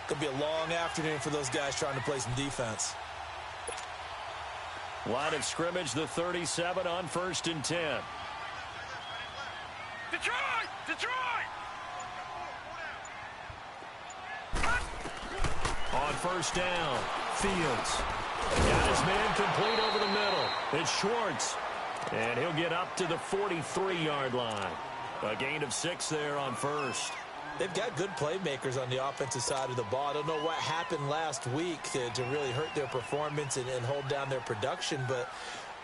Could be a long afternoon for those guys trying to play some defense. Line of scrimmage, the 37 on 1st and 10. Detroit! Detroit! On 1st down, Fields. Got his man complete over the middle. It's Schwartz. And he'll get up to the 43-yard line. A gain of 6 there on 1st. They've got good playmakers on the offensive side of the ball. I don't know what happened last week to really hurt their performance and hold down their production, but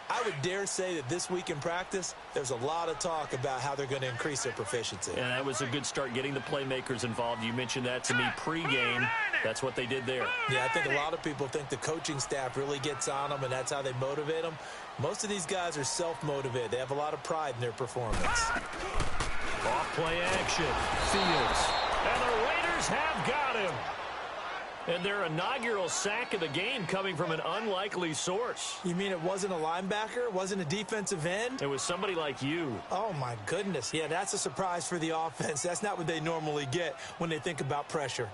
I would dare say that this week in practice, there's a lot of talk about how they're going to increase their proficiency. And that was a good start getting the playmakers involved. You mentioned that to me pregame. That's what they did there. Yeah, I think a lot of people think the coaching staff really gets on them, and that's how they motivate them. Most of these guys are self-motivated. They have a lot of pride in their performance. Off-play action. Fields. And the Raiders have got him. And their inaugural sack of the game coming from an unlikely source. You mean it wasn't a linebacker? It wasn't a defensive end? It was somebody like you. Oh, my goodness. Yeah, that's a surprise for the offense. That's not what they normally get when they think about pressure.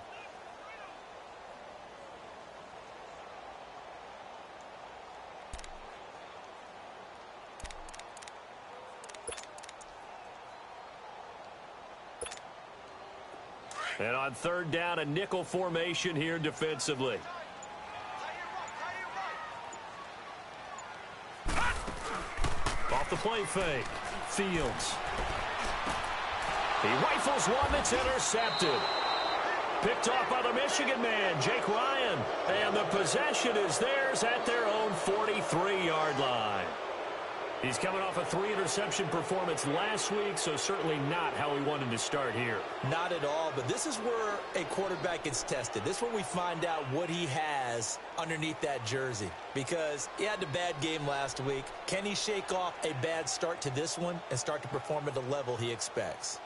And on 3rd down, a nickel formation here defensively. Off the play fake. Fields. He rifles one that's intercepted. Picked off by the Michigan man, Jake Ryan. And the possession is theirs at their own 43-yard line. He's coming off a 3-interception performance last week, so certainly not how he wanted to start here. Not at all, but this is where a quarterback gets tested. This is where we find out what he has underneath that jersey, because he had a bad game last week. Can he shake off a bad start to this one and start to perform at the level he expects?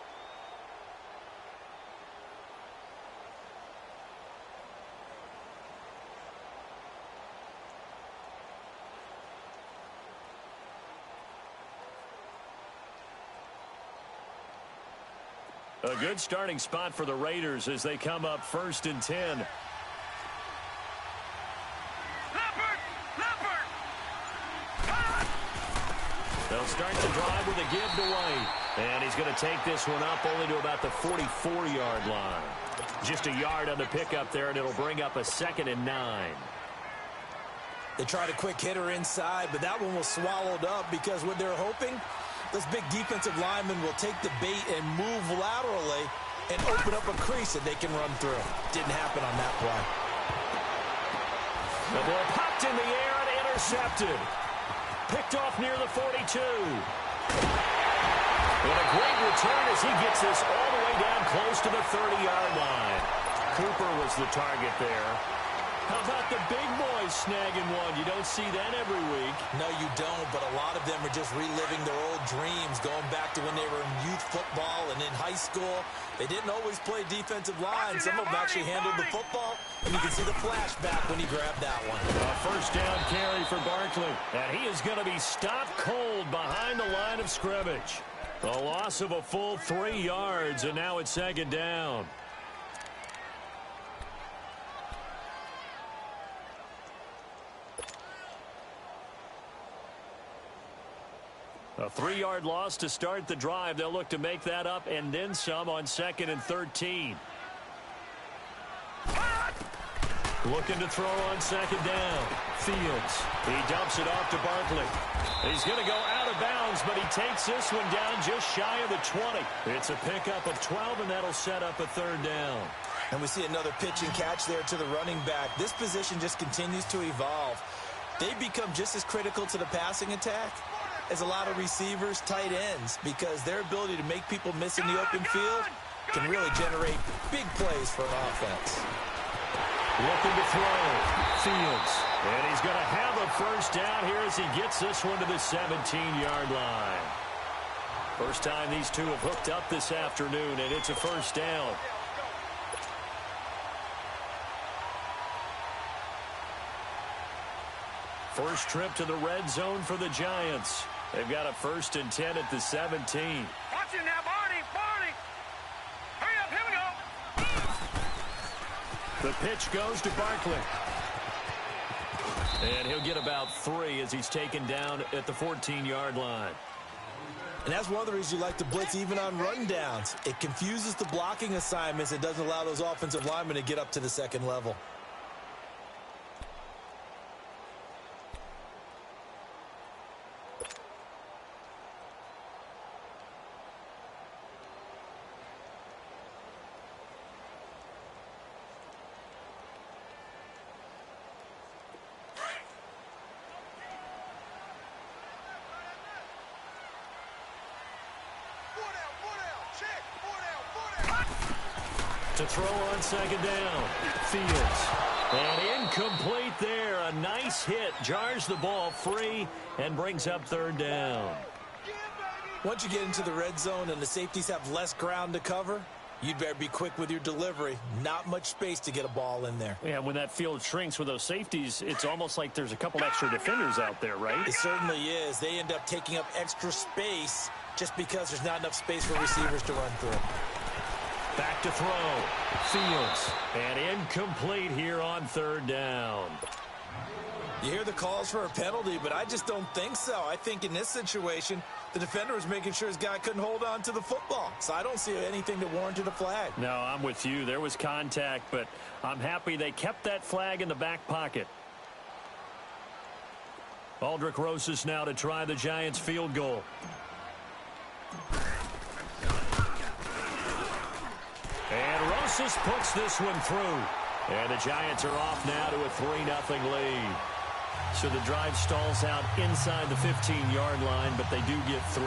A good starting spot for the Raiders as they come up 1st and 10. They'll start the drive with a give to White. And he's going to take this one up only to about the 44-yard line. Just a yard on the pickup there, and it'll bring up a 2nd and 9. They tried a quick hitter inside, but that one was swallowed up because what they're hoping, this big defensive lineman will take the bait and move laterally and open up a crease that they can run through. Didn't happen on that play. The ball popped in the air and intercepted. Picked off near the 42. And a great return as he gets this all the way down close to the 30-yard line. Cooper was the target there. How about the big boys snagging one? You don't see that every week. No, you don't, but a lot of them are just reliving their old dreams, going back to when they were in youth football and in high school. They didn't always play defensive line. Some of them actually handled the football, and you can see the flashback when he grabbed that one. A 1st down carry for Barkley, and he is going to be stopped cold behind the line of scrimmage. A loss of a full 3 yards, and now it's 2nd down. A 3-yard loss to start the drive. They'll look to make that up and then some on 2nd and 13. Looking to throw on 2nd down. Fields. He dumps it off to Barkley. He's going to go out of bounds, but he takes this one down just shy of the 20. It's a pickup of 12, and that'll set up a 3rd down. And we see another pitch and catch there to the running back. This position just continues to evolve. They become just as critical to the passing attack as a lot of receivers, tight ends, because their ability to make people miss in the open field can really generate big plays for an offense. Looking to throw. Fields. And he's going to have a 1st down here as he gets this one to the 17-yard line. First time these two have hooked up this afternoon, and it's a 1st down. First trip to the red zone for the Giants. They've got a 1st and 10 at the 17. Watch it now, Barney! Barney! Hurry up, here we go! The pitch goes to Barkley. And he'll get about 3 as he's taken down at the 14-yard line. And that's one of the reasons you like to blitz even on rundowns. It confuses the blocking assignments. It doesn't allow those offensive linemen to get up to the second level. To throw on second down. Fields. And incomplete there. A nice hit. Jars the ball free and brings up third down. Once you get into the red zone and the safeties have less ground to cover, you'd better be quick with your delivery. Not much space to get a ball in there. Yeah, when that field shrinks with those safeties, it's almost like there's a couple extra defenders out there, right? It certainly is. They end up taking up extra space just because there's not enough space for receivers to run through. Back to throw. Fields. And incomplete here on third down. You hear the calls for a penalty, but I just don't think so. I think in this situation, the defender was making sure his guy couldn't hold on to the football. So I don't see anything that warranted a flag. No, I'm with you. There was contact, but I'm happy they kept that flag in the back pocket. Aldrick Rosas now to try the Giants field goal. And Rosas puts this one through. And the Giants are off now to a 3-0 lead. So the drive stalls out inside the 15-yard line, but they do get 3.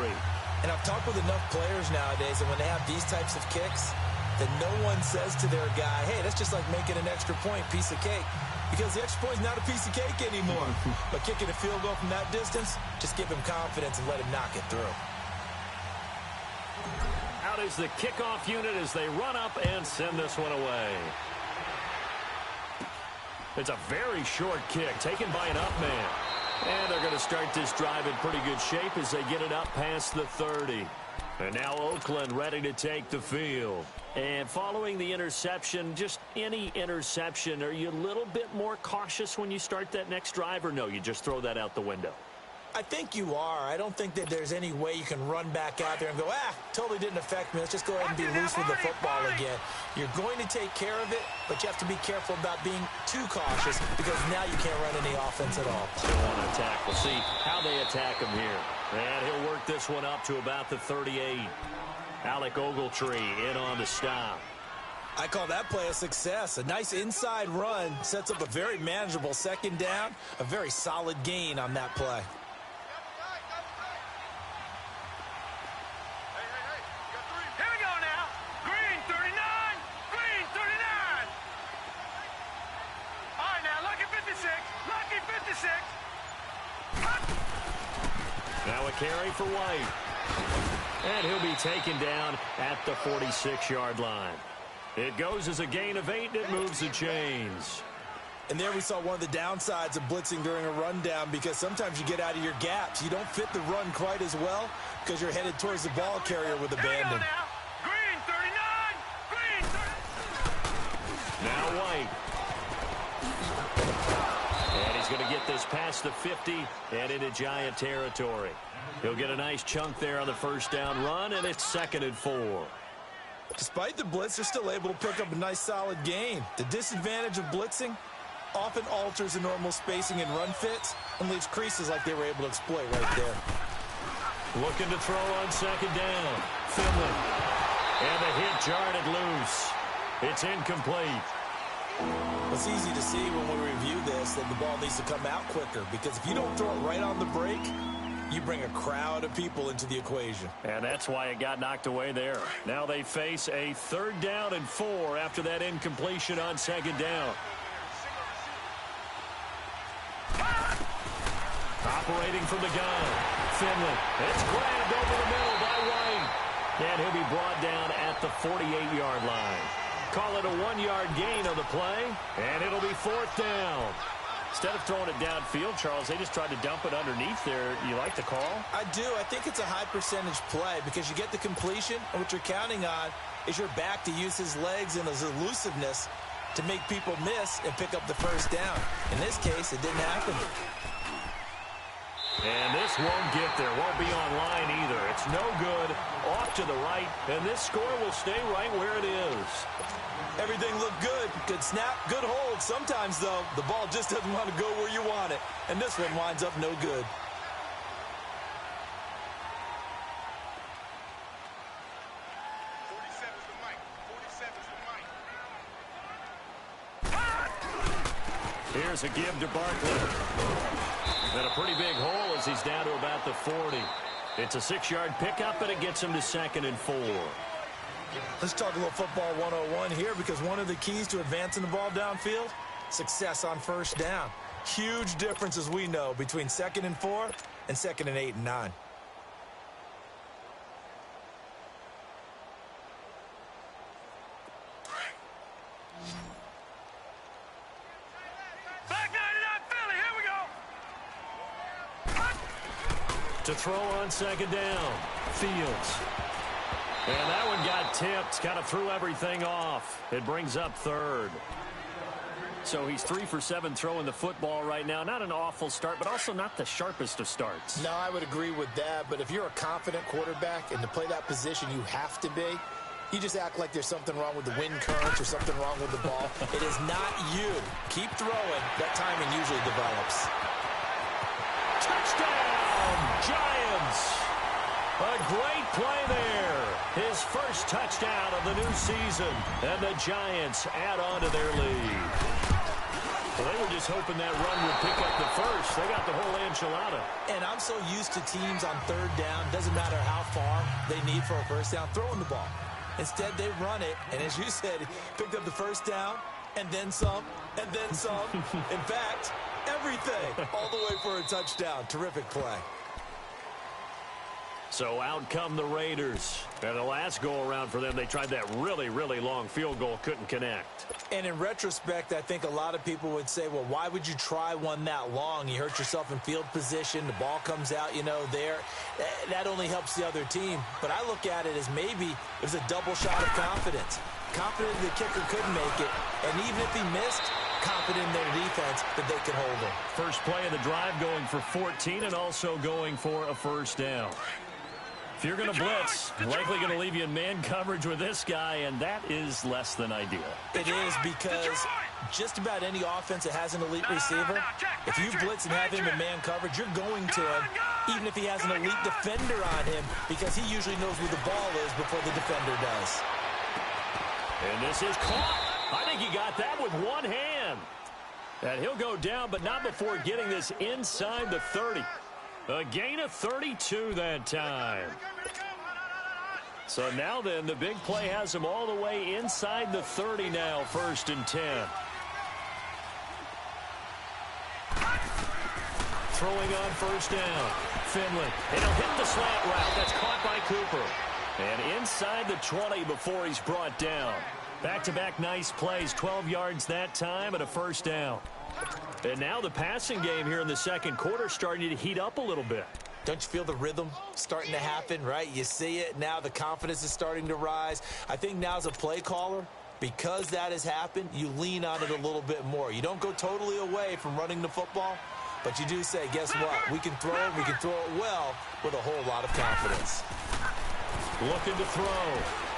And I've talked with enough players nowadays that when they have these types of kicks, that no one says to their guy, hey, that's just like making an extra point, piece of cake. Because the extra point is not a piece of cake anymore. But kicking a field goal from that distance, just give him confidence and let him knock it through. Out is the kickoff unit as they run up and send this one away. It's a very short kick taken by an up man. And they're going to start this drive in pretty good shape as they get it up past the 30. And now Oakland ready to take the field. And following the interception, just any interception, are you a little bit more cautious when you start that next drive, or no, you just throw that out the window? I think you are. I don't think that there's any way you can run back out there and go, totally didn't affect me. Let's just go ahead and be loose with the football again. You're going to take care of it, but you have to be careful about being too cautious because now you can't run any offense at all. They want to attack. We'll see how they attack him here. And he'll work this one up to about the 38. Alec Ogletree in on the stop. I call that play a success. A nice inside run sets up a very manageable second down, a very solid gain on that play. Now a carry for White. And he'll be taken down at the 46-yard line. It goes as a gain of 8, and it moves the chains. And there we saw one of the downsides of blitzing during a rundown because sometimes you get out of your gaps. You don't fit the run quite as well because you're headed towards the ball carrier with abandon. Green 39! Green 39! Now White. And he's going to get this past the 50 and into Giant territory. He'll get a nice chunk there on the first down run, and it's 2nd and 4. Despite the blitz, they're still able to pick up a nice solid gain. The disadvantage of blitzing often alters the normal spacing and run fits and leaves creases like they were able to exploit right there. Looking to throw on second down. Finley. And the hit jarred it loose. It's incomplete. It's easy to see when we review this that the ball needs to come out quicker because if you don't throw it right on the break, you bring a crowd of people into the equation. And that's why it got knocked away there. Now they face a 3rd down and 4 after that incompletion on second down. Operating from the gun. Finley. It's grabbed over the middle by White. And he'll be brought down at the 48-yard line. Call it a 1-yard gain on the play. And it'll be 4th down. Instead of throwing it downfield, Charles, they just tried to dump it underneath there. You like the call? I do. I think it's a high percentage play because you get the completion, and what you're counting on is your back to use his legs and his elusiveness to make people miss and pick up the first down. In this case, it didn't happen. And this won't get there. Won't be online either. It's no good. Off to the right. And this score will stay right where it is. Everything looked good. Good snap, good hold. Sometimes, though, the ball just doesn't want to go where you want it. And this one winds up no good. Here's a give to Barkley. And a pretty big hole as he's down to about the 40. It's a 6-yard pickup, and it gets him to 2nd and 4. Let's talk a little football 101 here, because one of the keys to advancing the ball downfield, success on first down. Huge difference, as we know, between 2nd and 4 and 2nd and 8 and 9. To throw on 2nd down, Fields. And that one got tipped, kind of threw everything off. It brings up 3rd. So he's 3 for 7 throwing the football right now. Not an awful start, but also not the sharpest of starts. No, I would agree with that. But if you're a confident quarterback and to play that position you have to be, you just act like there's something wrong with the wind currents or something wrong with the ball. It is not you. Keep throwing. That timing usually develops. Touchdown, Giants! A great play there. His first touchdown of the new season. And the Giants add on to their lead. Well, they were just hoping that run would pick up the first. They got the whole enchilada. And I'm so used to teams on 3rd down, doesn't matter how far they need for a first down, throwing the ball. Instead, they run it, and as you said, picked up the first down, and then some, and then some. In fact, everything, all the way for a touchdown. Terrific play. So out come the Raiders. And the last go-around for them, they tried that really, really long field goal, couldn't connect. And in retrospect, I think a lot of people would say, well, why would you try one that long? You hurt yourself in field position. The ball comes out, there. That only helps the other team. But I look at it as maybe it was a double shot of confidence. Confident the kicker couldn't make it. And even if he missed, confident in their defense that they could hold him. First play of the drive going for 14 and also going for a first down. If you're going to blitz, likely going to leave you in man coverage with this guy, and that is less than ideal. It is, because just about any offense that has an elite receiver, if you blitz and have him in man coverage, you're going to him, even if he has an elite defender on him, because he usually knows where the ball is before the defender does. And this is caught. I think he got that with one hand. And he'll go down, but not before getting this inside the 30. A gain of 32 that time. So now then, the big play has him all the way inside the 30 now, 1st and 10. Throwing on first down. Finley. And he'll hit the slant route. That's caught by Cooper. And inside the 20 before he's brought down. Back-to-back nice plays. 12 yards that time and a first down. And now the passing game here in the second quarter starting to heat up a little bit. Don't you feel the rhythm starting to happen, right? You see it. Now the confidence is starting to rise. I think now as a play caller, because that has happened, you lean on it a little bit more. You don't go totally away from running the football, but you do say, guess what? We can throw it. We can throw it well with a whole lot of confidence. Looking to throw.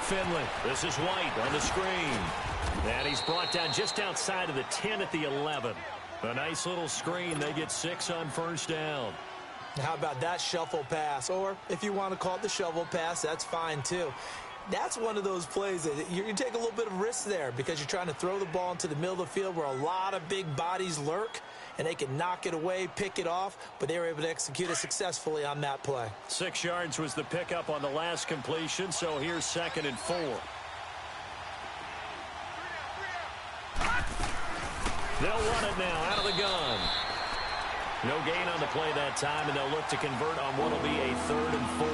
Finley. This is White on the screen. And he's brought down just outside of the 10 at the 11. A nice little screen. They get 6 on first down. How about that shuffle pass? Or if you want to call it the shovel pass, that's fine too. That's one of those plays that you take a little bit of risk there because you're trying to throw the ball into the middle of the field where a lot of big bodies lurk, and they can knock it away, pick it off, but they were able to execute it successfully on that play. 6 yards was the pickup on the last completion, so here's 2nd and 4. They'll run it now out of the gun. No gain on the play that time, and they'll look to convert on what will be a 3rd and 4.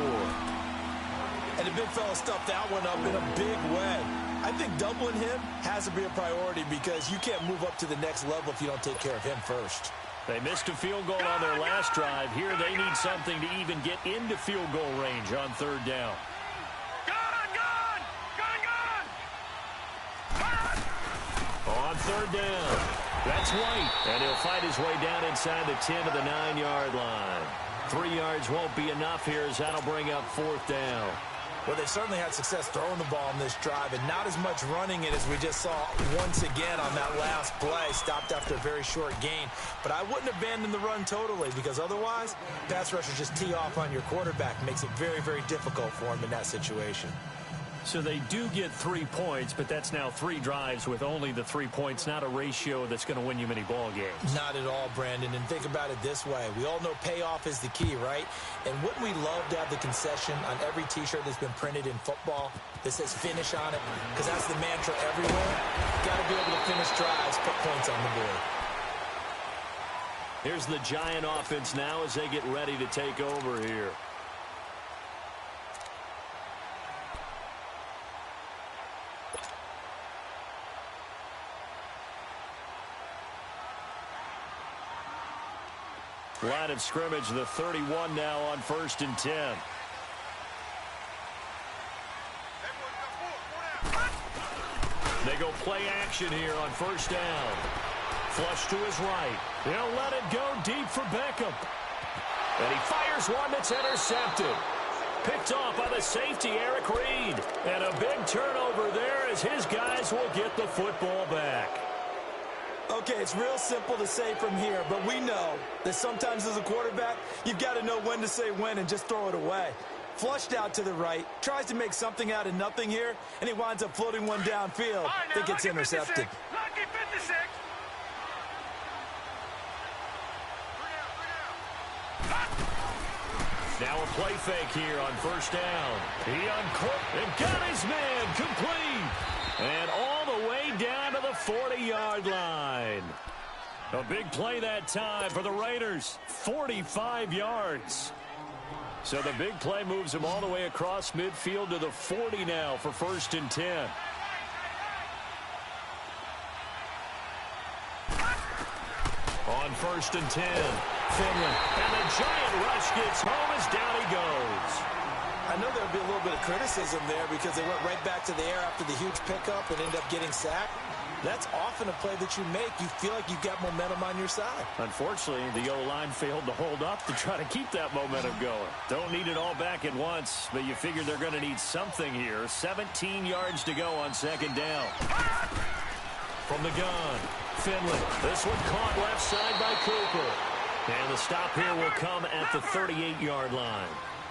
And the big fella stuffed that one up in a big way. I think doubling him has to be a priority because you can't move up to the next level if you don't take care of him first. They missed a field goal on their last drive. Here they need something to even get into field goal range on 3rd down. Gun! On third down. That's White, and he'll fight his way down inside the 10 to the 9-yard line. 3 yards won't be enough here as that'll bring up fourth down. Well, they've certainly had success throwing the ball in this drive, and not as much running it as we just saw once again on that last play. Stopped after a very short gain. But I wouldn't abandon the run totally, because otherwise, pass rushers just tee off on your quarterback. Makes it very, very difficult for him in that situation. So they do get 3 points, but that's now 3 drives with only the 3 points, not a ratio that's going to win you many ball games. Not at all, Brandon. And think about it this way. We all know payoff is the key, right? And wouldn't we love to have the concession on every T-shirt that's been printed in football that says finish on it? Because that's the mantra everywhere. Got to be able to finish drives, put points on the board. Here's the Giant offense now as they get ready to take over here. Line of scrimmage, the 31 now on 1st and 10. They go play action here on 1st down. Flush to his right. He'll let it go deep for Beckham. And he fires one that's intercepted. Picked off by the safety, Eric Reed. And a big turnover there as his guys will get the football back. Okay, it's real simple to say from here, but we know that sometimes as a quarterback, you've got to know when to say when and just throw it away. Flushed out to the right, tries to make something out of nothing here, and he winds up floating one downfield. I think it's intercepted. Lucky 56. Now a play fake here on 1st down. He unclipped and got his man complete. And all the way down to the 40-yard line. A big play that time for the Raiders. 45 yards. So the big play moves him all the way across midfield to the 40 now for 1st and 10. On 1st and 10, Finley. And the Giant rush gets home as down he goes. I know there'll be a little bit of criticism there because they went right back to the air after the huge pickup and ended up getting sacked. That's often a play that you make. You feel like you've got momentum on your side. Unfortunately, the O-line failed to hold up to try to keep that momentum going. Don't need it all back at once, but you figure they're going to need something here. 17 yards to go on 2nd down. From the gun, Finley. This one caught left side by Cooper. And the stop here will come at the 38-yard line.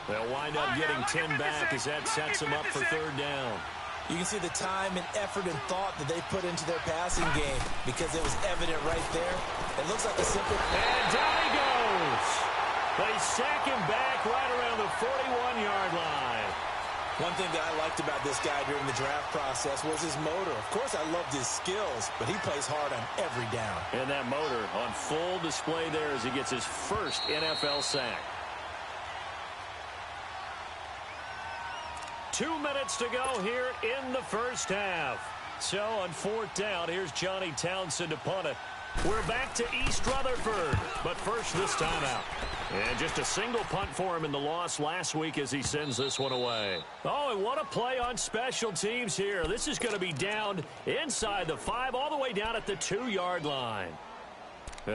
They'll wind up getting 10 back as that sets them up for 3rd down. You can see the time and effort and thought that they put into their passing game because it was evident right there. It looks like a simple... And down he goes. They sack him back right around the 41-yard line. One thing that I liked about this guy during the draft process was his motor. Of course, I loved his skills, but he plays hard on every down. And that motor on full display there as he gets his first NFL sack. 2 minutes to go here in the 1st half. So on 4th down, here's Johnny Townsend to punt it. We're back to East Rutherford, but first this time out. And just a single punt for him in the loss last week as he sends this one away. Oh, and what a play on special teams here. This is going to be down inside the 5 all the way down at the 2-yard line.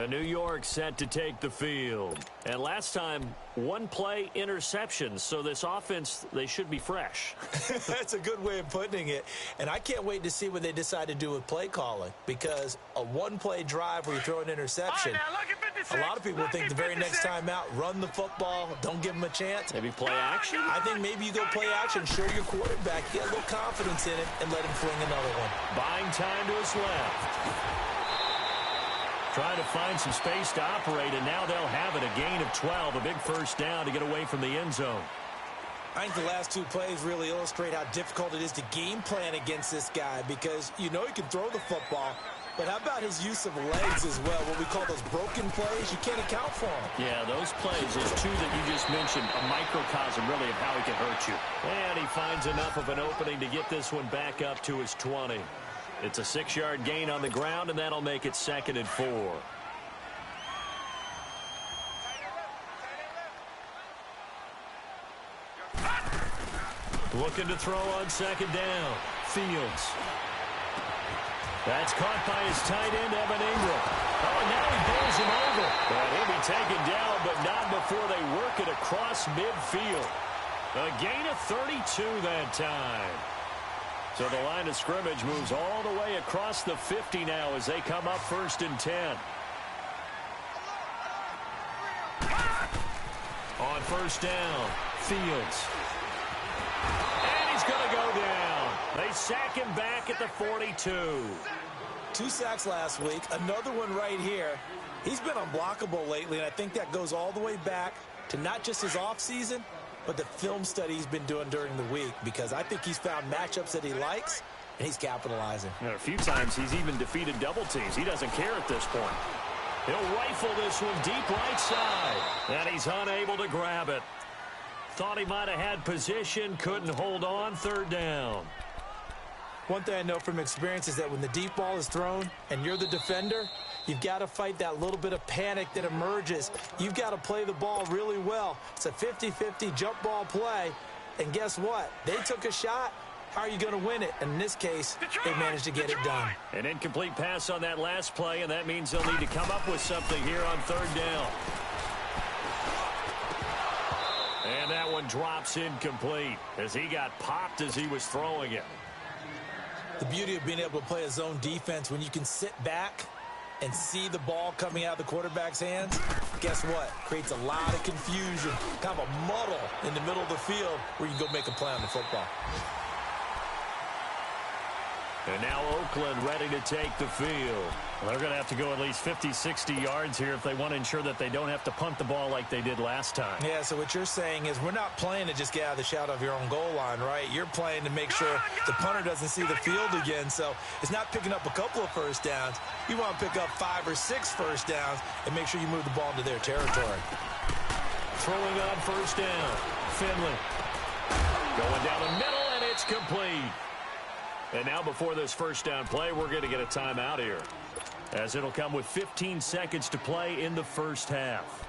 New York set to take the field. And last time, 1 play interception. So this offense, they should be fresh. That's a good way of putting it. And I can't wait to see what they decide to do with play calling. Because a 1-play drive where you throw an interception, a lot of people think the very next time out, run the football, don't give them a chance. Maybe play action? I think maybe you go play action, show your quarterback, get a little confidence in it, and let him fling another one. Buying time to his left. Trying to find some space to operate, and now they'll have it. A gain of 12, a big 1st down to get away from the end zone. I think the last 2 plays really illustrate how difficult it is to game plan against this guy because you know he can throw the football, but how about his use of legs as well, what we call those broken plays? You can't account for them. Yeah, those plays, those 2 that you just mentioned, a microcosm really of how he can hurt you. And he finds enough of an opening to get this one back up to his 20. It's a 6-yard gain on the ground, and that'll make it 2nd and 4. Looking to throw on 2nd down. Fields. That's caught by his tight end, Evan Ingram. Oh, and now he bowls him over. And he'll be taken down, but not before they work it across midfield. A gain of 32 that time. So the line of scrimmage moves all the way across the 50 now as they come up 1st and 10. On 1st down, Fields. And he's going to go down. They sack him back at the 42. 2 sacks last week, another one right here. He's been unblockable lately, and I think that goes all the way back to not just his offseason, but the film study he's been doing during the week, because I think he's found matchups that he likes, and he's capitalizing. A few times he's even defeated double teams. He doesn't care at this point. He'll rifle this one deep right side, and he's unable to grab it. Thought he might have had position, couldn't hold on, 3rd down. One thing I know from experience is that when the deep ball is thrown and you're the defender, you've got to fight that little bit of panic that emerges. You've got to play the ball really well. It's a 50-50 jump ball play, and guess what? They took a shot. How are you going to win it? And in this case, they managed to get it done. An incomplete pass on that last play, and that means they'll need to come up with something here on 3rd down. And that one drops incomplete as he got popped as he was throwing it. The beauty of being able to play a zone defense when you can sit back and see the ball coming out of the quarterback's hands, guess what? Creates a lot of confusion, kind of a muddle in the middle of the field where you can go make a play on the football. And now Oakland ready to take the field. Well, they're going to have to go at least 50, 60 yards here if they want to ensure that they don't have to punt the ball like they did last time. Yeah, so what you're saying is we're not playing to just get out of the shadow of your own goal line, right? You're playing to make sure the punter doesn't see the field again. So it's not picking up a couple of first downs. You want to pick up 5 or 6 first downs and make sure you move the ball into their territory. Throwing on 1st down, Finley. Going down the middle, and it's complete. And now before this 1st down play, we're going to get a timeout here, as it'll come with 15 seconds to play in the 1st half.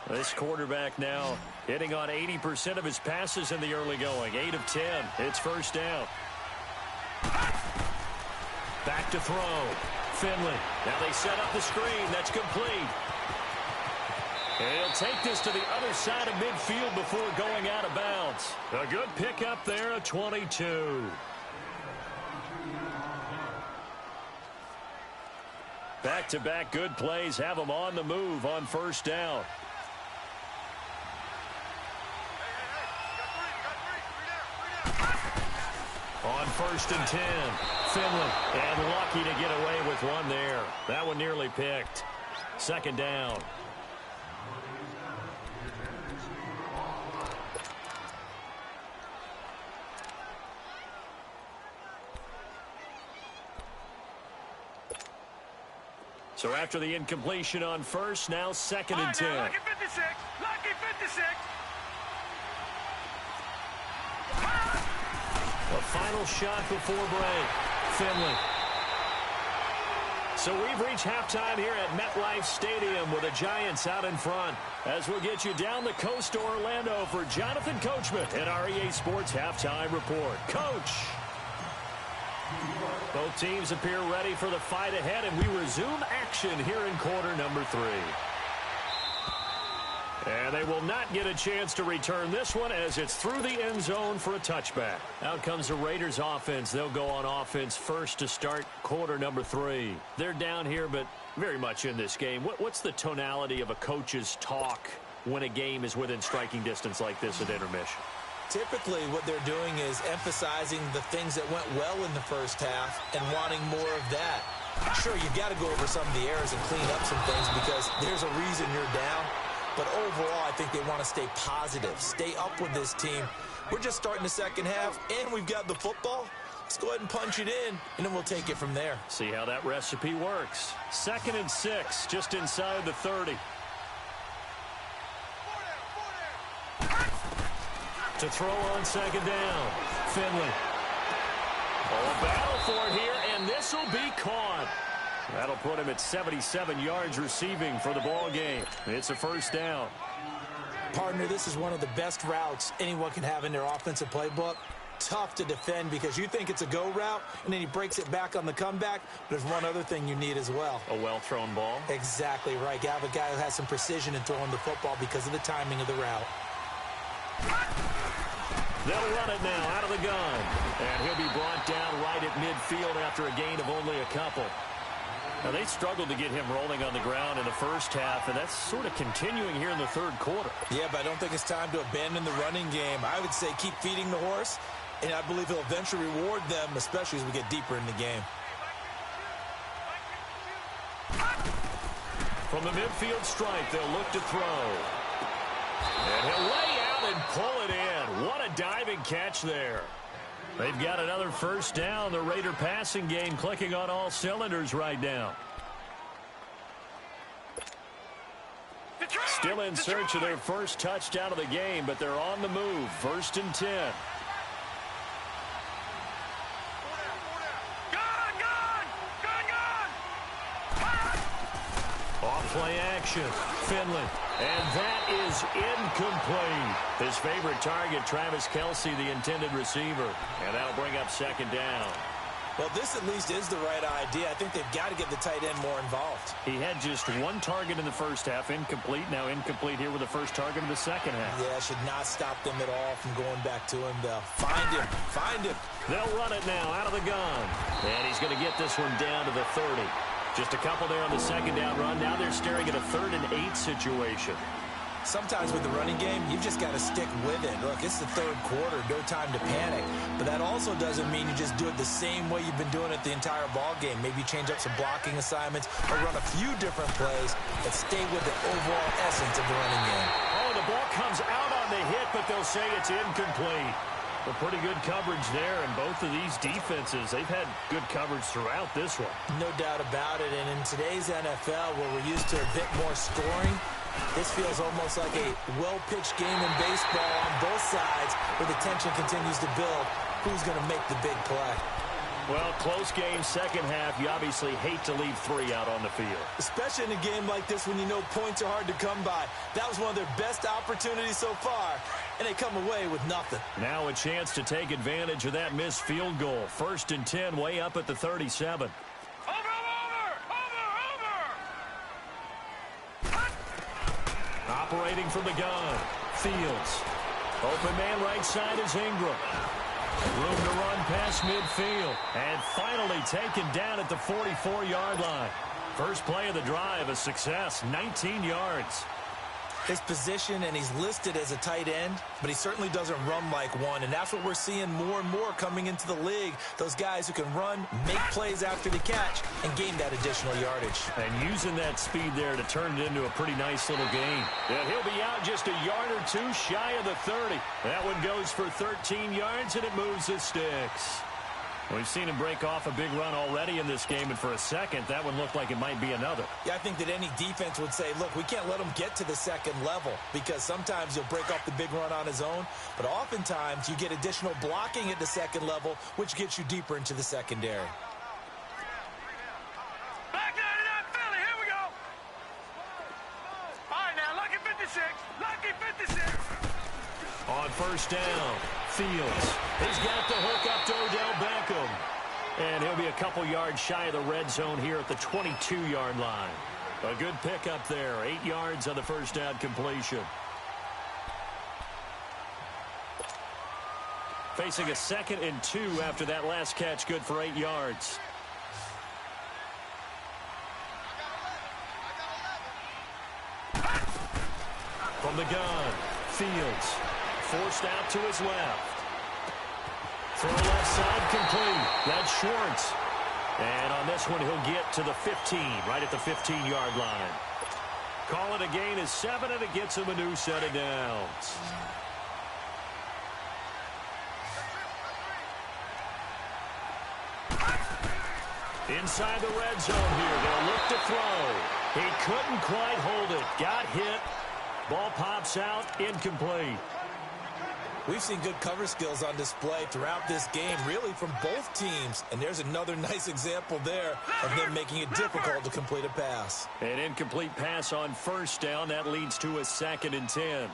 This quarterback now hitting on 80% of his passes in the early going. 8 of 10. It's 1st down. Back to throw. Finley. Now they set up the screen. That's complete. And he'll take this to the other side of midfield before going out of bounds. A good pickup there, a 22. Back-to-back good plays have them on the move on 1st down. On 1st and 10, Finley. And lucky to get away with one there. That one nearly picked. 2nd down. So after the incompletion on 1st, now 2nd and 10. Lucky 56. Lucky 56. A final shot before break. Finley. So we've reached halftime here at MetLife Stadium with the Giants out in front. As we'll get you down the coast to Orlando for Jonathan Coachman and our EA Sports Halftime Report. Coach. Both teams appear ready for the fight ahead, and we resume action here in quarter number 3. And they will not get a chance to return this one as it's through the end zone for a touchback. Out comes the Raiders offense. They'll go on offense first to start quarter number 3. They're down here, but very much in this game. What's the tonality of a coach's talk when a game is within striking distance like this at intermission? Typically, what they're doing is emphasizing the things that went well in the 1st half and wanting more of that. Sure, you've got to go over some of the errors and clean up some things because there's a reason you're down. But overall, I think they want to stay positive, stay up with this team. We're just starting the 2nd half, and we've got the football. Let's go ahead and punch it in, and then we'll take it from there. See how that recipe works. 2nd and 6, just inside the 30. To throw on 2nd down, Finley. Oh, battle for it here, and this will be caught. That'll put him at 77 yards receiving for the ball game. It's a 1st down. Partner, this is one of the best routes anyone can have in their offensive playbook. tough to defend because you think it's a go route, and then he breaks it back on the comeback. There's one other thing you need as well. A well-thrown ball? Exactly right. You have a guy who has some precision in throwing the football because of the timing of the route. They'll run it now out of the gun. And he'll be brought down right at midfield after a gain of only a couple. Now, they struggled to get him rolling on the ground in the first half, and that's sort of continuing here in the third quarter. Yeah, but I don't think it's time to abandon the running game. I would say keep feeding the horse, and I believe he'll eventually reward them, especially as we get deeper in the game. From the midfield stripe, they'll look to throw. And he'll lay out and pull it in. What a diving catch there. They've got another first down. The Raider passing game clicking on all cylinders right now. Still in search of their first touchdown of the game, but they're on the move. 1st and 10. Off-play action. Finley. And that is incomplete. His favorite target, Travis Kelce, the intended receiver. And that'll bring up 2nd down. Well, this at least is the right idea. I think they've got to get the tight end more involved. He had just one target in the first half, incomplete. Now incomplete here with the first target of the second half. Yeah, should not stop them at all from going back to him, though. Find him. Find him. They'll run it now out of the gun. And he's going to get this one down to the 30. Just a couple there on the 2nd down run. Now they're staring at a 3rd and 8 situation. Sometimes with the running game, you've just got to stick with it. Look, it's the 3rd quarter, no time to panic. But that also doesn't mean you just do it the same way you've been doing it the entire ball game. Maybe change up some blocking assignments or run a few different plays, but stay with the overall essence of the running game. Oh, the ball comes out on the hit, but they'll say it's incomplete. Well, pretty good coverage there, and both of these defenses, they've had good coverage throughout this one. No doubt about it, and in today's NFL, where we're used to a bit more scoring, this feels almost like a well-pitched game in baseball on both sides, where the tension continues to build. Who's going to make the big play? Well, close game, second half. You obviously hate to leave 3 out on the field. Especially in a game like this when you know points are hard to come by. That was one of their best opportunities so far, and they come away with nothing. Now a chance to take advantage of that missed field goal. 1st and 10, way up at the 37. Operating from the gun, Fields. Open man right side is Ingram. Room to run past midfield. And finally taken down at the 44-yard line. First play of the drive, a success, 19 yards. His position, and he's listed as a tight end, but he certainly doesn't run like one, and that's what we're seeing more and more coming into the league. Those guys who can run, make plays after the catch, and gain that additional yardage. And using that speed there to turn it into a pretty nice little gain. And he'll be out just a yard or two shy of the 30. That one goes for 13 yards, and it moves the sticks. We've seen him break off a big run already in this game, and for a second, that one looked like it might be another. Yeah, I think that any defense would say, look, we can't let him get to the second level, because sometimes he'll break off the big run on his own, but oftentimes you get additional blocking at the second level, which gets you deeper into the secondary. Back down to that Philly. Here we go. All right, now, lucky 56. Lucky 56. On first down, Fields. He's got the hook up to Odell Beckham. And he'll be a couple yards shy of the red zone here at the 22-yard line. A good pickup there, 8 yards on the first down completion. Facing a 2nd and 2 after that last catch, good for 8 yards. From the gun, Fields. Forced out to his left. Throw left side complete. That's Schwartz. And on this one, he'll get to the 15, right at the 15-yard line. Call it a gain of 7, and it gets him a new set of downs. Inside the red zone here. They'll look to throw. He couldn't quite hold it. Got hit. Ball pops out. Incomplete. We've seen good cover skills on display throughout this game, really from both teams. And there's another nice example there of them making it difficult to complete a pass. An incomplete pass on first down. That leads to a 2nd and 10.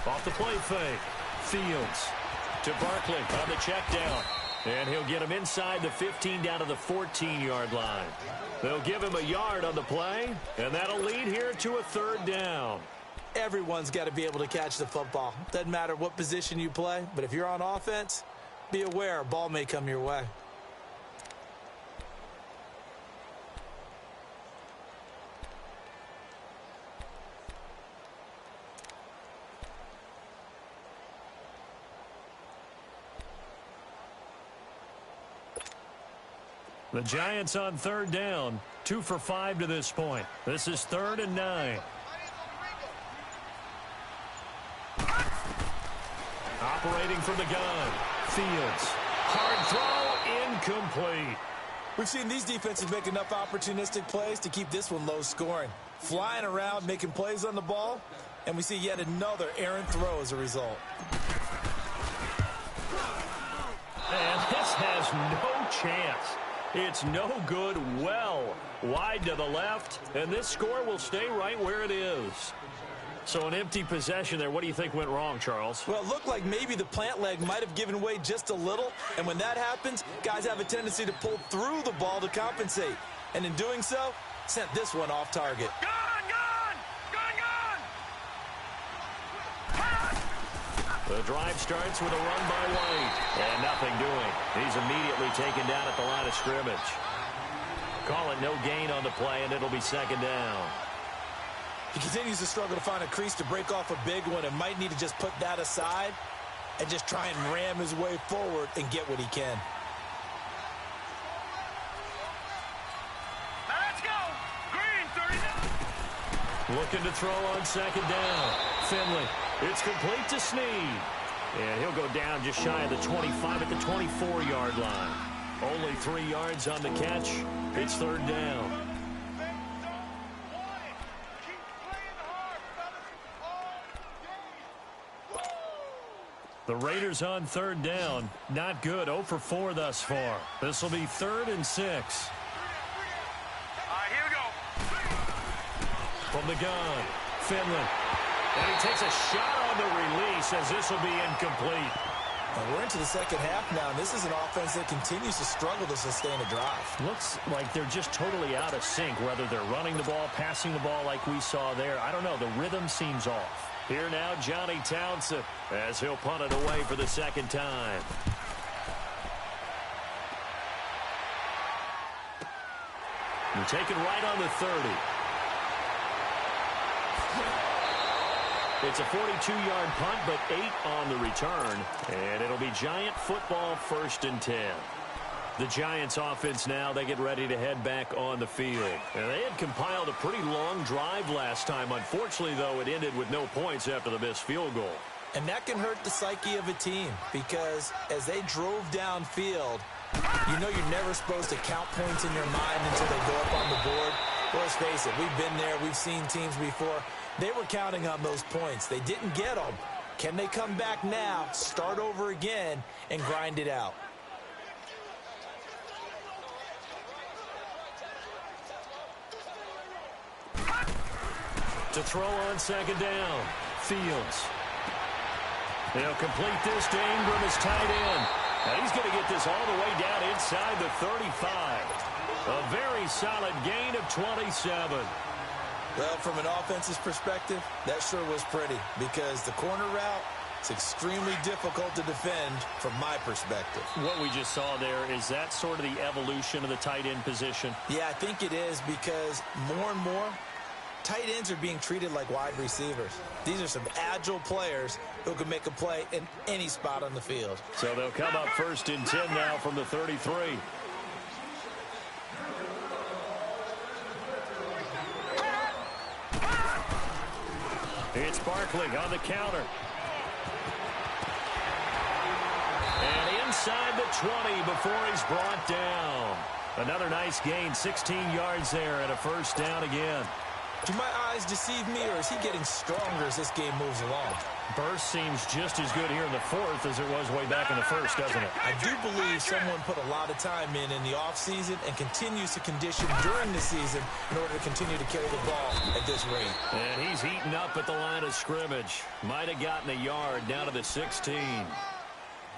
Off the play fake. Fields to Barkley on the check down. And he'll get him inside the 15 down to the 14-yard line. They'll give him a yard on the play, and that'll lead here to a third down. Everyone's got to be able to catch the football. Doesn't matter what position you play, but if you're on offense, be aware a ball may come your way. The Giants on third down, 2 for 5 to this point. This is 3rd and 9. Operating from the gun, Fields. Hard throw, incomplete. We've seen these defenses make enough opportunistic plays to keep this one low scoring. Flying around, making plays on the ball, and we see yet another errant throw as a result. And this has no chance. It's no good, well wide to the left, and this score will stay right where it is. So an empty possession there. What do you think went wrong, Charles? Well, it looked like maybe the plant leg might have given way just a little, and when that happens, guys have a tendency to pull through the ball to compensate. And in doing so, sent this one off target. The drive starts with a run by White. And nothing doing. He's immediately taken down at the line of scrimmage. Call it no gain on the play, and it'll be 2nd down. He continues to struggle to find a crease to break off a big one and might need to just put that aside and just try and ram his way forward and get what he can. Let's go. Green, 39. Looking to throw on 2nd down. Finley. It's complete to Snead. And he'll go down just shy of the 25 at the 24-yard line. Only 3 yards on the catch. It's 3rd down. The Raiders on 3rd down. Not good. 0 for 4 thus far. This will be 3rd and 6. All right, here we go. From the gun, Finley. And he takes a shot on the release as this will be incomplete. Well, we're into the second half now, and this is an offense that continues to struggle to sustain a drive. Looks like they're just totally out of sync, whether they're running the ball, passing the ball like we saw there. I don't know. The rhythm seems off. Here now, Johnny Townsend, as he'll punt it away for the 2nd time. You're taken right on the 30. It's a 42-yard punt, but 8 on the return. And it'll be Giant football, 1st and 10. The Giants offense now, they get ready to head back on the field. And they had compiled a pretty long drive last time. Unfortunately, though, it ended with no points after the missed field goal. And that can hurt the psyche of a team because as they drove downfield, you know you're never supposed to count points in your mind until they go up on the board. Well, let's face it, we've been there. We've seen teams before. They were counting on those points. They didn't get them. Can they come back now, start over again, and grind it out? To throw on 2nd down, Fields. They'll complete this to Ingram as tight end. And he's going to get this all the way down inside the 35. A very solid gain of 27. Well, from an offense's perspective, that sure was pretty because the corner route is extremely difficult to defend from my perspective. What we just saw there, is that sort of the evolution of the tight end position? Yeah, I think it is because more and more, tight ends are being treated like wide receivers. These are some agile players who can make a play in any spot on the field. So they'll come up 1st and 10 now from the 33. It's Barkley on the counter. And inside the 20 before he's brought down. Another nice gain, 16 yards there and a 1st down again. Do my eyes deceive me, or is he getting stronger as this game moves along? Burst seems just as good here in the fourth as it was way back in the first, doesn't it? I do believe someone put a lot of time in the offseason and continues to condition during the season in order to continue to carry the ball at this rate. And he's heating up at the line of scrimmage. Might have gotten a yard down to the 16.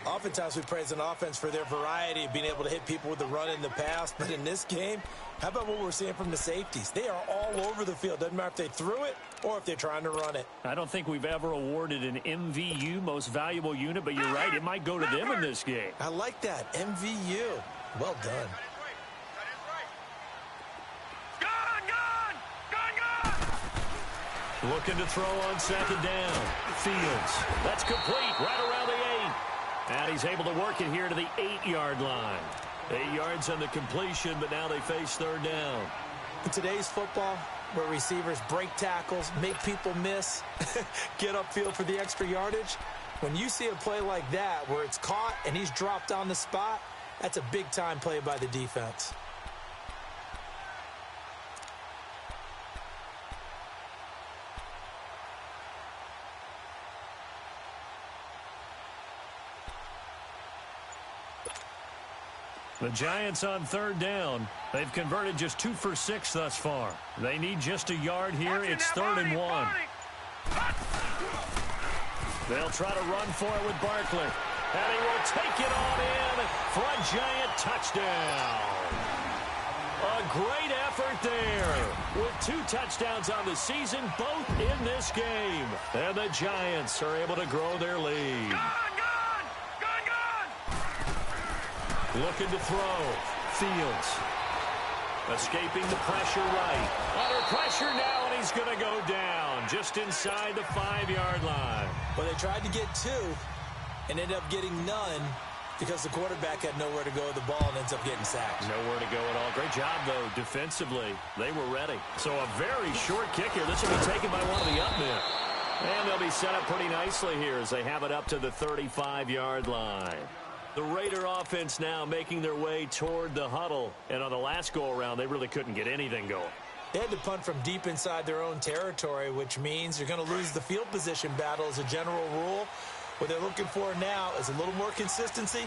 Oftentimes we praise an offense for their variety of being able to hit people with the run in the past. But in this game, how about what we're seeing from the safeties? They are all over the field. Doesn't matter if they threw it or if they're trying to run it. I don't think we've ever awarded an MVU, most valuable unit, but you're right. It might go to them in this game. I like that. MVU. Well done. Looking to throw on second down. Fields. That's complete right around the 8. And he's able to work it here to the 8-yard line. 8 yards on the completion, but now they face third down. In today's football, where receivers break tackles, make people miss, get upfield for the extra yardage, when you see a play like that where it's caught and he's dropped on the spot, that's a big-time play by the defense. The Giants on third down. They've converted just 2 for 6 thus far. They need just a yard here. It's 3rd and 1. They'll try to run for it with Barkley. And he will take it on in for a Giant touchdown. A great effort there. With 2 touchdowns on the season, both in this game. And the Giants are able to grow their lead. Looking to throw. Fields. Escaping the pressure right. Under pressure now, and he's going to go down just inside the 5-yard line. Well, they tried to get 2 and ended up getting none because the quarterback had nowhere to go with the ball and ends up getting sacked. Nowhere to go at all. Great job, though, defensively. They were ready. So a very short kick here. This will be taken by one of the up men. And they'll be set up pretty nicely here as they have it up to the 35-yard line. The Raider offense now making their way toward the huddle. And on the last go-around, they really couldn't get anything going. They had to punt from deep inside their own territory, which means you're going to lose the field position battle as a general rule. What they're looking for now is a little more consistency,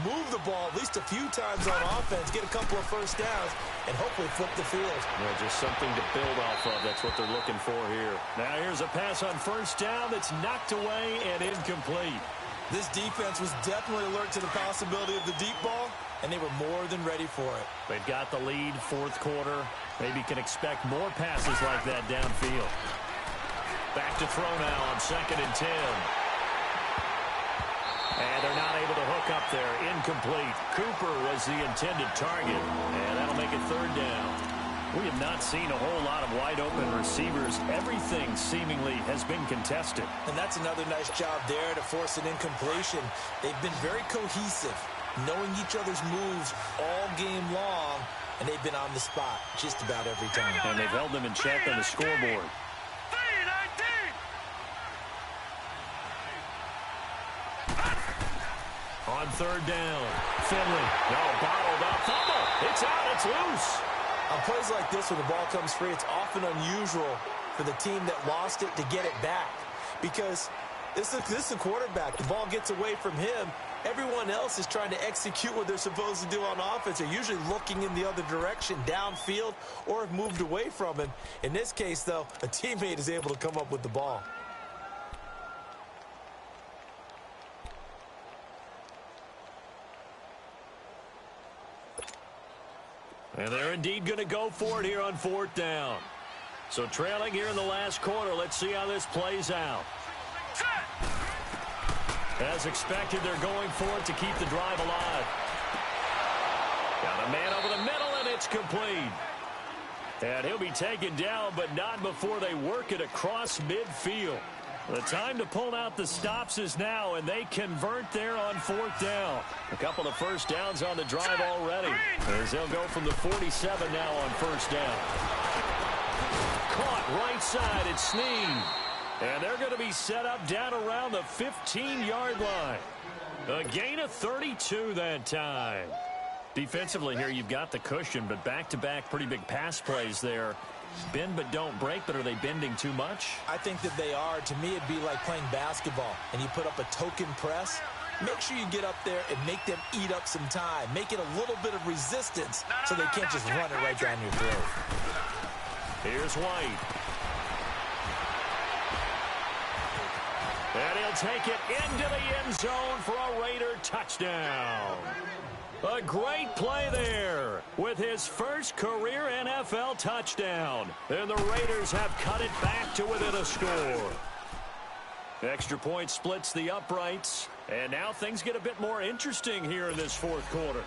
move the ball at least a few times on offense, get a couple of first downs, and hopefully flip the field. Well, just something to build off of. That's what they're looking for here. Now here's a pass on first down that's knocked away and incomplete. This defense was definitely alert to the possibility of the deep ball, and they were more than ready for it. They've got the lead, fourth quarter. Maybe can expect more passes like that downfield. Back to throw now on 2nd and 10. And they're not able to hook up there. Incomplete. Cooper was the intended target, and that'll make it 3rd down. We have not seen a whole lot of wide-open receivers. Everything seemingly has been contested. And that's another nice job there to force an incompletion. They've been very cohesive, knowing each other's moves all game long, and they've been on the spot just about every time. And they've held them in check on the scoreboard. On 3rd down, Finley. No, bottled up. Fumble. It's out. It's loose. On plays like this, when the ball comes free, it's often unusual for the team that lost it to get it back. Because this is a quarterback. The ball gets away from him. Everyone else is trying to execute what they're supposed to do on offense. They're usually looking in the other direction, downfield, or have moved away from him. In this case, though, a teammate is able to come up with the ball. And they're indeed going to go for it here on 4th down. So trailing here in the last quarter. Let's see how this plays out. As expected, they're going for it to keep the drive alive. Got a man over the middle, and it's complete. And he'll be taken down, but not before they work it across midfield. The time to pull out the stops is now, and they convert there on 4th down. A couple of first downs on the drive already, as they'll go from the 47 now on 1st down. Caught right side at Snead. And they're going to be set up down around the 15-yard line. A gain of 32 that time. Defensively here, you've got the cushion, but back-to-back pretty big pass plays there. Bend but don't break, but are they bending too much? I think that they are. To me, it'd be like playing basketball, and you put up a token press. Make sure you get up there and make them eat up some time. Make it a little bit of resistance so they can't just run it right down your throat. Here's White. And he'll take it into the end zone for a Raider touchdown. A great play there with his first career NFL touchdown. And the Raiders have cut it back to within a score. Extra point splits the uprights. And now things get a bit more interesting here in this fourth quarter.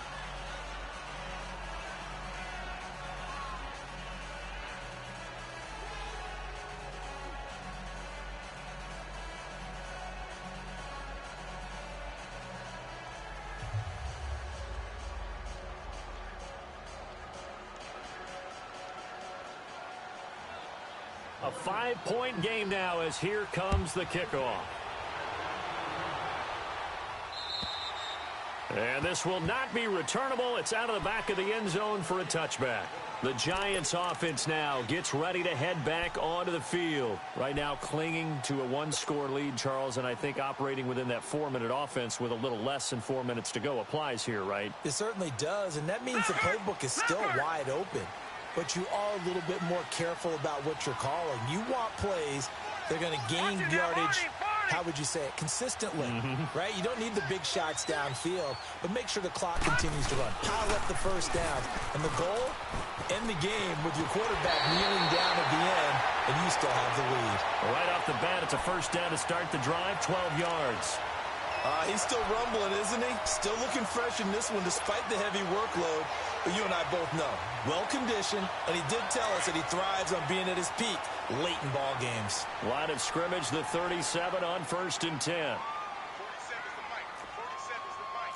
A 5-point game now as here comes the kickoff. And this will not be returnable. It's out of the back of the end zone for a touchback. The Giants offense now gets ready to head back onto the field. Right now clinging to a one-score lead, Charles, and I think operating within that 4-minute offense with a little less than 4 minutes to go applies here, right? It certainly does, and that means the playbook is still wide open. But you are a little bit more careful about what you're calling. You want plays that are going to gain yardage, how would you say it, consistently, right? You don't need the big shots downfield, but make sure the clock continues to run. Pile up the first down. And the goal, end the game with your quarterback kneeling down at the end, and you still have the lead. Right off the bat, it's a first down to start the drive, 12 yards. He's still rumbling, isn't he? Still looking fresh in this one despite the heavy workload. But you and I both know, well-conditioned, and he did tell us that he thrives on being at his peak late in ball games. Line of scrimmage, the 37 on 1st and 10. 47 is the mic. 47 is the mic.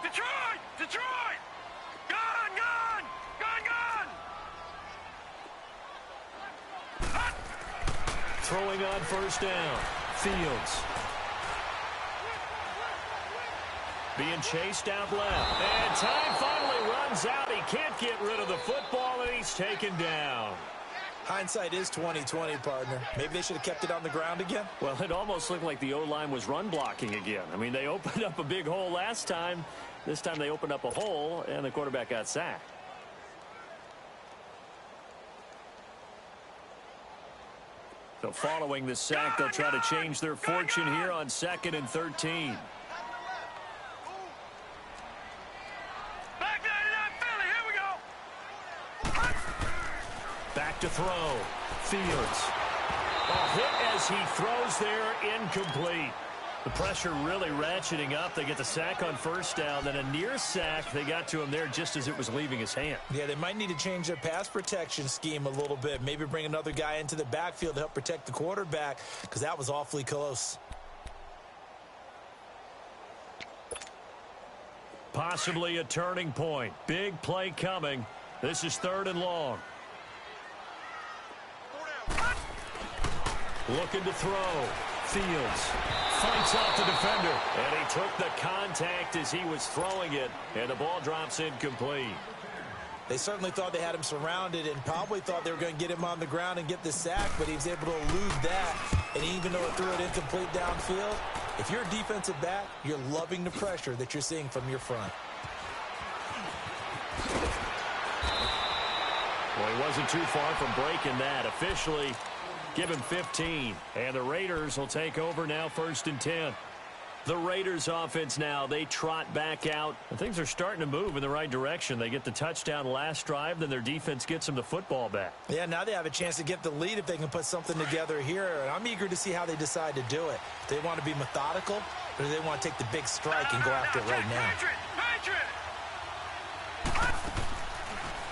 Detroit! Detroit! Gone! Gone! Gone! Gone! Throwing on first down. Fields. Being chased out left. And time finally runs out. He can't get rid of the football, and he's taken down. Hindsight is 20/20, partner. Maybe they should have kept it on the ground again. Well, it almost looked like the O-line was run blocking again. I mean, they opened up a big hole last time. This time they opened up a hole, and the quarterback got sacked. So following the sack, they'll try to change their fortune here on 2nd and 13. Back to throw. Fields. A hit as he throws there, incomplete. The pressure really ratcheting up. They get the sack on first down, then a near sack. They got to him there just as it was leaving his hand. Yeah, they might need to change their pass protection scheme a little bit. Maybe bring another guy into the backfield to help protect the quarterback, because that was awfully close. Possibly a turning point. Big play coming. This is 3rd and long. Looking to throw. Fields fights off the defender. And he took the contact as he was throwing it. And the ball drops incomplete. They certainly thought they had him surrounded and probably thought they were going to get him on the ground and get the sack, but he was able to elude that. And even though it threw it incomplete downfield, if you're a defensive back, you're loving the pressure that you're seeing from your front. Well, he wasn't too far from breaking that. Officially, give him 15. And the Raiders will take over now 1st and 10. The Raiders offense now, they trot back out. And things are starting to move in the right direction. They get the touchdown last drive, then their defense gets them the football back. Yeah, now they have a chance to get the lead if they can put something together here. And I'm eager to see how they decide to do it. Do they want to be methodical, or do they want to take the big strike and go after it right now?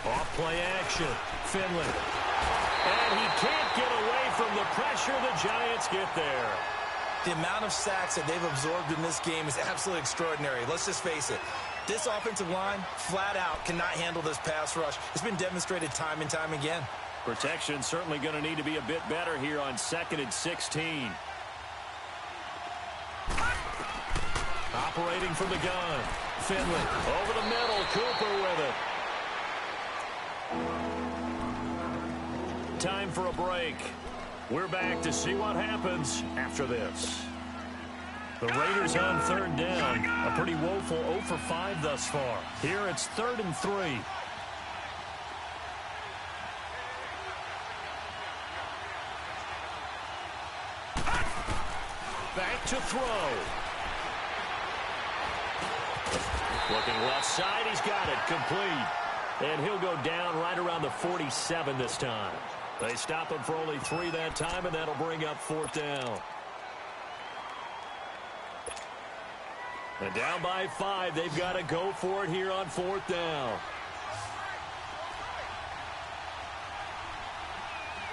Off play action. Finley. And he can't get away from the pressure. The Giants get there. The amount of sacks that they've absorbed in this game is absolutely extraordinary. Let's just face it. This offensive line, flat out, cannot handle this pass rush. It's been demonstrated time and time again. Protection certainly going to need to be a bit better here on 2nd and 16. Operating from the gun. Finley over the middle. Cooper with it. time for a break. We're back to see what happens after this. The Raiders on third down. A pretty woeful 0 for 5 thus far. Here it's 3rd and 3. Back to throw. Looking left side. He's got it. Complete. And he'll go down right around the 47 this time. They stop him for only 3 that time, and that'll bring up 4th down. And down by 5. They've got to go for it here on 4th down. All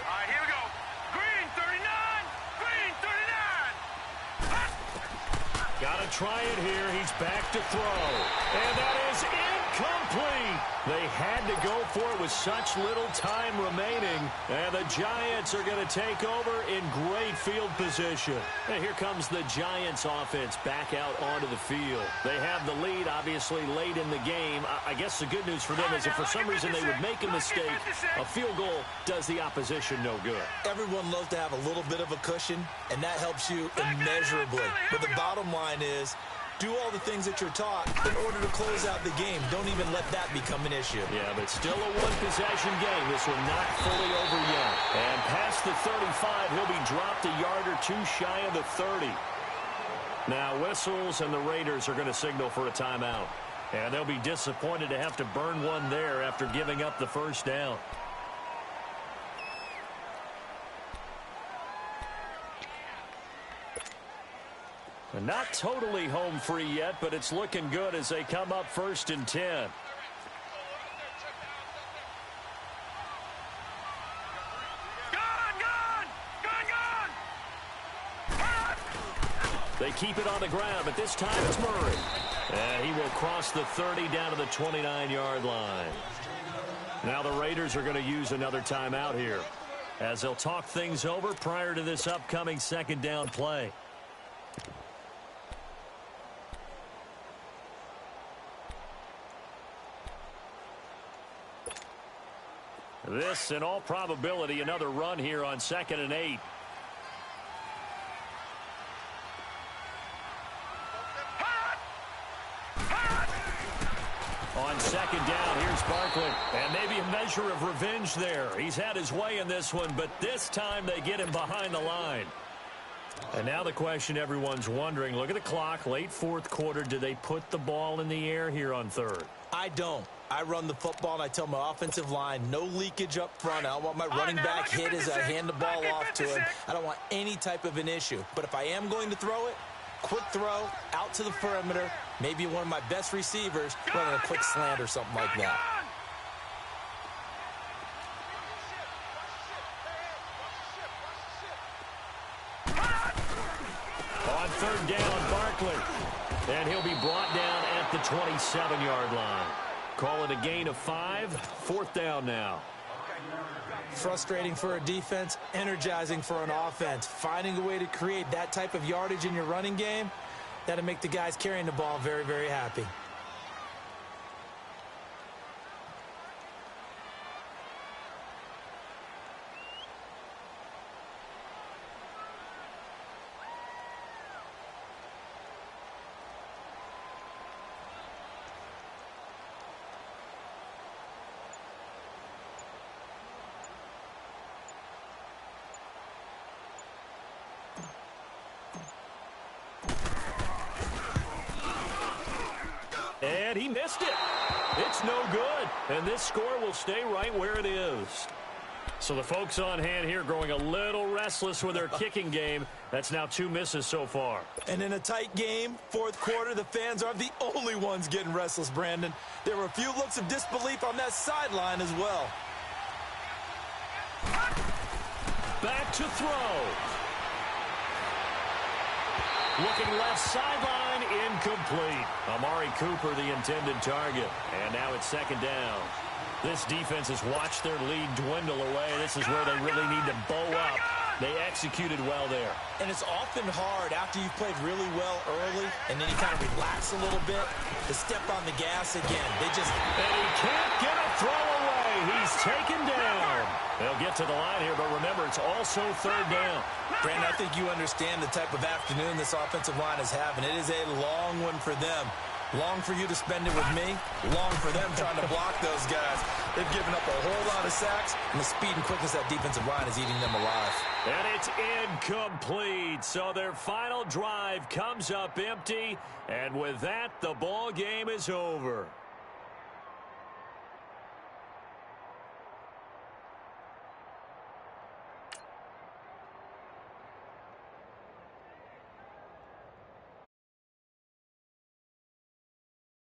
right, here we go. Green, 39. Green, 39. Got to try it here. He's back to throw. And that is incomplete. They had to go for it with such little time remaining. And the Giants are going to take over in great field position. And here comes the Giants offense back out onto the field. They have the lead, obviously, late in the game. I guess the good news for them is if for some reason they would make a mistake, a field goal does the opposition no good. Everyone loves to have a little bit of a cushion, and that helps you immeasurably. But the bottom line is, do all the things that you're taught in order to close out the game. Don't even let that become an issue. Yeah, but still a one-possession game. This one not fully over yet. And past the 35, he'll be dropped a yard or 2 shy of the 30. Now whistles, and the Raiders are going to signal for a timeout. And they'll be disappointed to have to burn one there after giving up the first down. And not totally home free yet, but it's looking good as they come up 1st and 10. They keep it on the ground, but this time it's Murray. And he will cross the 30 down to the 29-yard line. Now the Raiders are going to use another timeout here as they'll talk things over prior to this upcoming 2nd down play. This, in all probability, another run here on 2nd and 8. On 2nd down, here's Barkley. And maybe a measure of revenge there. He's had his way in this one, but this time they get him behind the line. And now the question everyone's wondering, look at the clock, late 4th quarter. Do they put the ball in the air here on 3rd? I don't. I run the football, and I tell my offensive line, no leakage up front. I don't want my running back hit as I hand the ball off to him. I don't want any type of an issue. But if I am going to throw it, quick throw, out to the perimeter, maybe one of my best receivers running a quick slant or something like that. On 3rd down, Barkley. And he'll be brought down at the 27-yard line. Call it a gain of 5. 4th down now. Frustrating for a defense, energizing for an offense. Finding a way to create that type of yardage in your running game, that'll make the guys carrying the ball very, very happy. And he missed it. It's no good. And this score will stay right where it is. So the folks on hand here growing a little restless with their kicking game. That's now 2 misses so far. And in a tight game, 4th quarter, the fans aren't the only ones getting restless, Brandon. There were a few looks of disbelief on that sideline as well. Back to throw. Looking left sideline, incomplete. Amari Cooper, the intended target. And now it's 2nd down. This defense has watched their lead dwindle away. This is where they really need to bow up. They executed well there. And it's often hard after you've played really well early and then you kind of relax a little bit to step on the gas again. And he can't get a throw away. He's taken down. They'll get to the line here, but remember, it's also third down. Brandon, I think you understand the type of afternoon this offensive line is having. It is a long one for them. Long for you to spend it with me. Long for them trying to block those guys. They've given up a whole lot of sacks, and the speed and quickness of that defensive line is eating them alive. And it's incomplete. So their final drive comes up empty. And with that, the ball game is over.